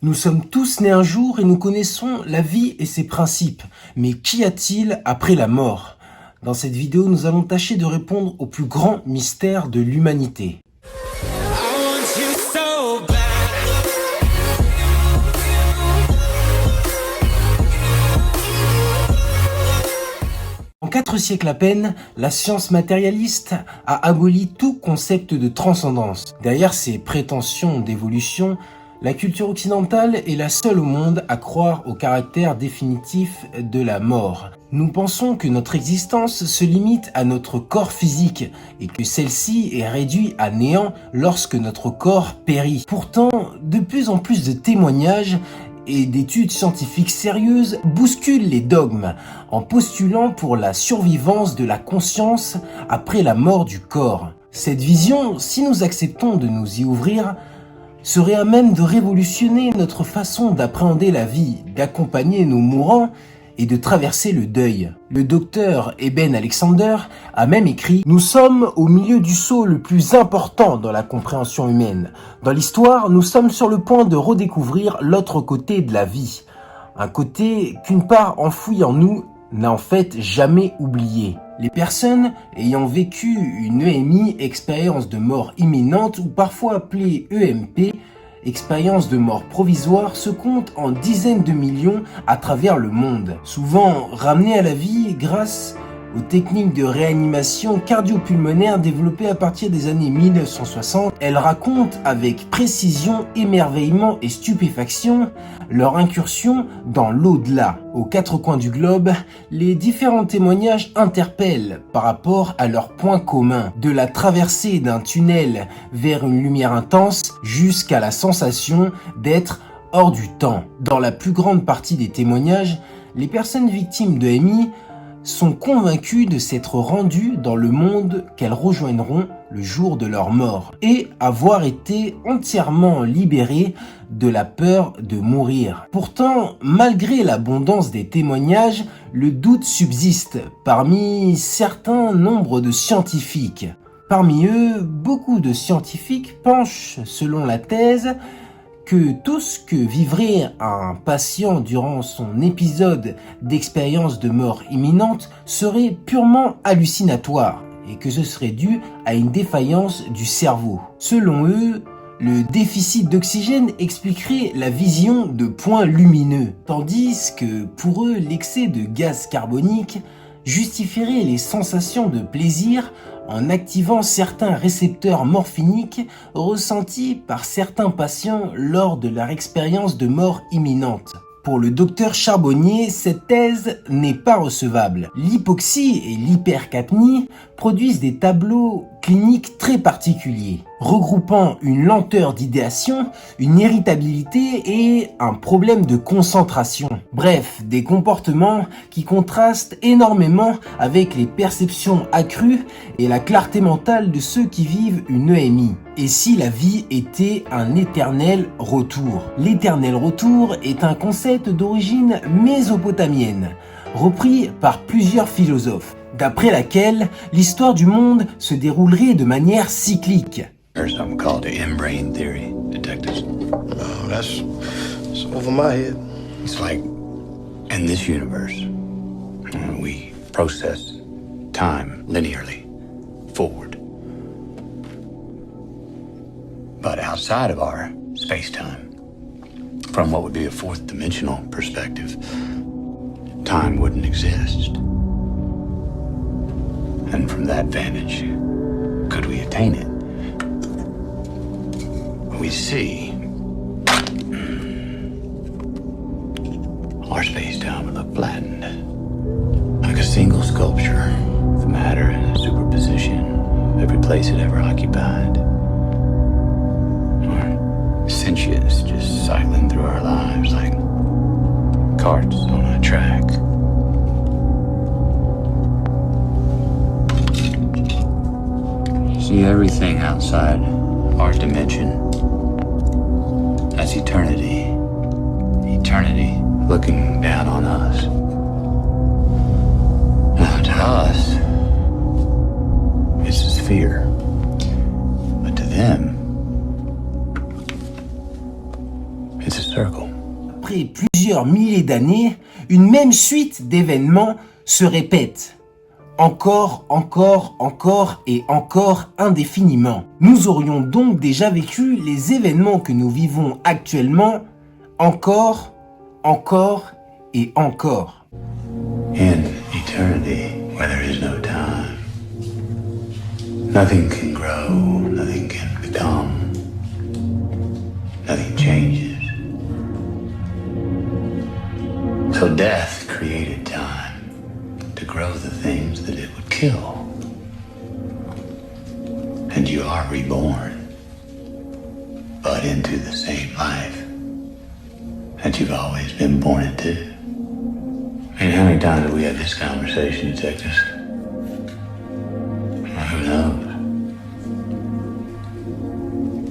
Nous sommes tous nés un jour et nous connaissons la vie et ses principes. Mais qu'y a-t-il après la mort? Dans cette vidéo, nous allons tâcher de répondre au plus grand mystère de l'humanité. En 4 siècles à peine, la science matérialiste a aboli tout concept de transcendance. Derrière ces prétentions d'évolution, la culture occidentale est la seule au monde à croire au caractère définitif de la mort. Nous pensons que notre existence se limite à notre corps physique et que celle-ci est réduite à néant lorsque notre corps périt. Pourtant, de plus en plus de témoignages et d'études scientifiques sérieuses bousculent les dogmes en postulant pour la survivance de la conscience après la mort du corps. Cette vision, si nous acceptons de nous y ouvrir, serait à même de révolutionner notre façon d'appréhender la vie, d'accompagner nos mourants et de traverser le deuil. Le docteur Eben Alexander a même écrit « Nous sommes au milieu du saut le plus important dans la compréhension humaine. Dans l'histoire, nous sommes sur le point de redécouvrir l'autre côté de la vie. Un côté qu'une part enfouie en nous n'a en fait jamais oublié. » Les personnes ayant vécu une EMI, expérience de mort imminente ou parfois appelée EMP, expérience de mort provisoire, se comptent en dizaines de millions à travers le monde. Souvent ramenées à la vie grâce aux techniques de réanimation cardio-pulmonaire développées à partir des années 1960, elles racontent avec précision, émerveillement et stupéfaction leur incursion dans l'au-delà. Aux quatre coins du globe, les différents témoignages interpellent par rapport à leurs points communs, de la traversée d'un tunnel vers une lumière intense jusqu'à la sensation d'être hors du temps. Dans la plus grande partie des témoignages, les personnes victimes de MI sont convaincus de s'être rendus dans le monde qu'elles rejoindront le jour de leur mort et avoir été entièrement libérés de la peur de mourir. Pourtant, malgré l'abondance des témoignages, le doute subsiste parmi certains nombres de scientifiques. Parmi eux, beaucoup de scientifiques penchent, selon la thèse, que tout ce que vivrait un patient durant son épisode d'expérience de mort imminente serait purement hallucinatoire et que ce serait dû à une défaillance du cerveau. Selon eux, le déficit d'oxygène expliquerait la vision de points lumineux, tandis que pour eux, l'excès de gaz carbonique justifierait les sensations de plaisir en activant certains récepteurs morphiniques ressentis par certains patients lors de leur expérience de mort imminente. Pour le docteur Charbonnier, cette thèse n'est pas recevable. L'hypoxie et l'hypercapnie produisent des tableaux cliniques très particuliers, regroupant une lenteur d'idéation, une irritabilité et un problème de concentration. Bref, des comportements qui contrastent énormément avec les perceptions accrues et la clarté mentale de ceux qui vivent une EMI. Et si la vie était un éternel retour? L'éternel retour est un concept d'origine mésopotamienne, repris par plusieurs philosophes, d'après laquelle l'histoire du monde se déroulerait de manière cyclique. There's something called the in-brain theory, detectives. Oh, that's over my head. It's like, in this universe, we process time linearly, forward. But outside of our space-time, from what would be a fourth-dimensional perspective, time wouldn't exist. And from that vantage, could we attain it? We see our space-time would look flattened, like a single sculpture with matter in superposition of every place it ever occupied. Our sentience just cycling through our lives like carts on a track. See everything outside our dimension as eternity. Eternity looking down on us. Now to us, it's a sphere. But to them, it's a circle. Après plusieurs milliers d'années, une même suite d'événements se répète. Encore et encore indéfiniment. Nous aurions donc déjà vécu les événements que nous vivons actuellement encore et encore. In eternity, where there is no time, nothing can grow, nothing can become, nothing changes. So death created time to grow the things that it would kill. And you are reborn, but into the same life that you've always been born into. I mean, how many times have we had this conversation, detectives? Well, who knows?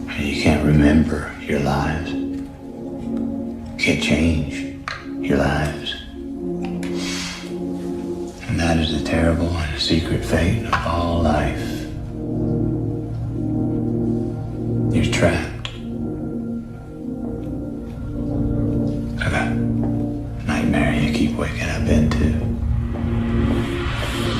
I mean, you can't remember your lives. You can't change your lives. And that is the terrible and secret fate of all life. You're trapped. Like a nightmare you keep waking up into.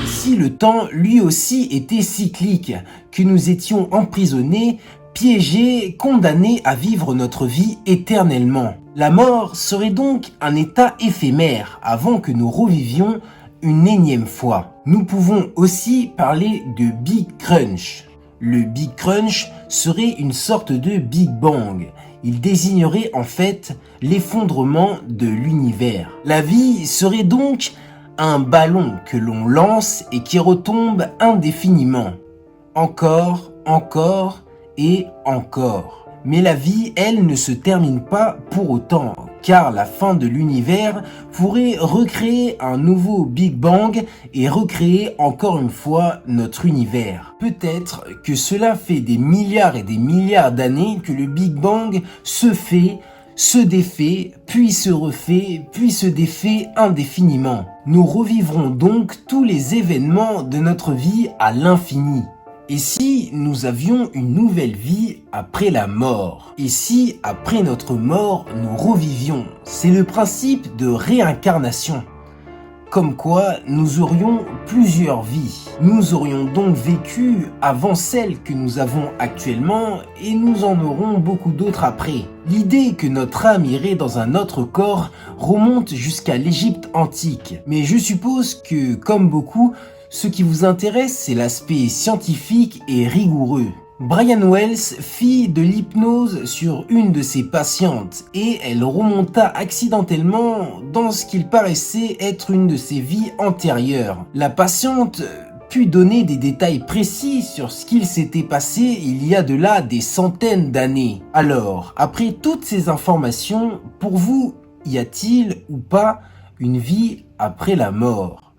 Si le temps lui aussi était cyclique, que nous étions emprisonnés, piégés, condamnés à vivre notre vie éternellement. La mort serait donc un état éphémère avant que nous revivions une énième fois. Nous pouvons aussi parler de Big Crunch. Le Big Crunch serait une sorte de Big Bang. Il désignerait en fait l'effondrement de l'univers. La vie serait donc un ballon que l'on lance et qui retombe indéfiniment. Encore et encore. Mais la vie, elle, ne se termine pas pour autant, car la fin de l'univers pourrait recréer un nouveau Big Bang et recréer encore une fois notre univers. Peut-être que cela fait des milliards et des milliards d'années que le Big Bang se fait, se défait, puis se refait, puis se défait indéfiniment. Nous revivrons donc tous les événements de notre vie à l'infini. Et si nous avions une nouvelle vie après la mort? Et si après notre mort, nous revivions? C'est le principe de réincarnation. Comme quoi, nous aurions plusieurs vies. Nous aurions donc vécu avant celle que nous avons actuellement et nous en aurons beaucoup d'autres après. L'idée que notre âme irait dans un autre corps remonte jusqu'à l'Égypte antique. Mais je suppose que, comme beaucoup, ce qui vous intéresse, c'est l'aspect scientifique et rigoureux. Brian Wells fit de l'hypnose sur une de ses patientes et elle remonta accidentellement dans ce qu'il paraissait être une de ses vies antérieures. La patiente put donner des détails précis sur ce qu'il s'était passé il y a de là des centaines d'années. Alors, après toutes ces informations, pour vous, y a-t-il ou pas une vie après la mort ?